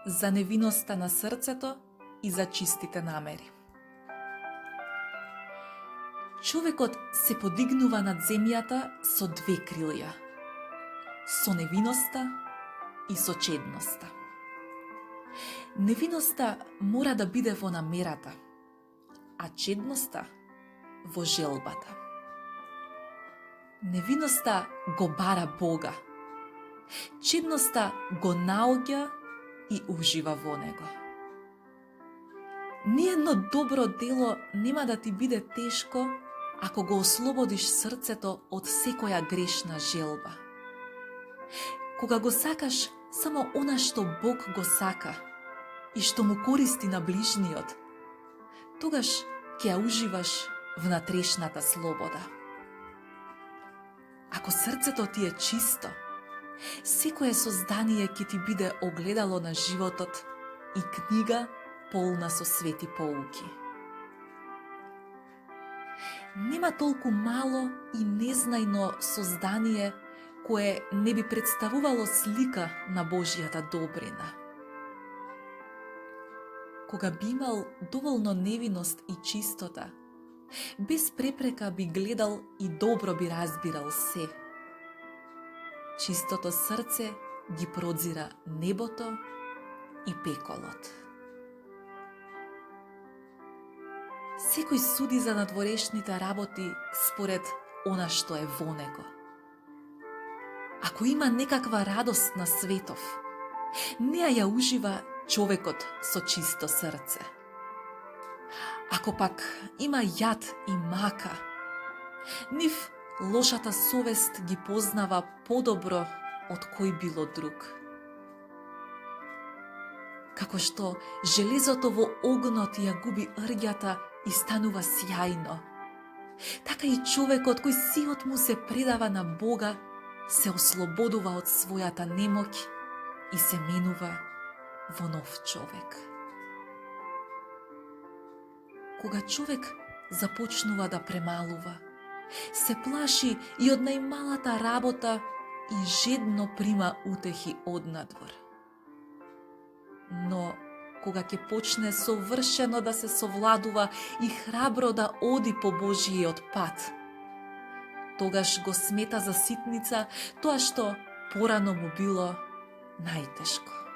за невиноста на срцето и за чистите намери. Човекот се подигнува над земјата со две крилја, со невиноста и со чедноста. Невиноста мора да биде во намерата, а чедноста во желбата. Невиноста го бара Бога, чедноста го наоѓа и ужива во него. Ниедно добро дело нема да ти биде тешко ако го ослободиш срцето од секоја грешна желба. Кога го сакаш само она што Бог го сака и што му користи на ближниот, тогаш ќе ја уживаш внатрешната слобода. Ако срцето ти е чисто, секое создание ќе ти биде огледало на животот и книга полна со свети поуки. Нема толку мало и незнајно создание кое не би представувало слика на Божјата добрина. Кога би имал доволно невиност и чистота, без препрека би гледал и добро би разбирал се. Чистото срце ги продзира небото и пеколот. Секој суди за надворешните работи според она што е во него. Ако има некаква радост на светов, неа ја ужива човекот со чисто срце. Ако пак има јад и мака, нив лошата совест ги познава подобро од кој било друг. Како што железото во огнот ја губи рѓата и станува сјајно, така и човекот кој сиот му се предава на Бога се ослободува од својата немоќ и се менува во нов човек. Кога човек започнува да премалува, се плаши и од најмалата работа и жедно прима утехи однадвор. Но кога ќе почне совршено да се совладува и храбро да оди по Божиот пат, тогаш го смета за ситница тоа што порано му било најтешко.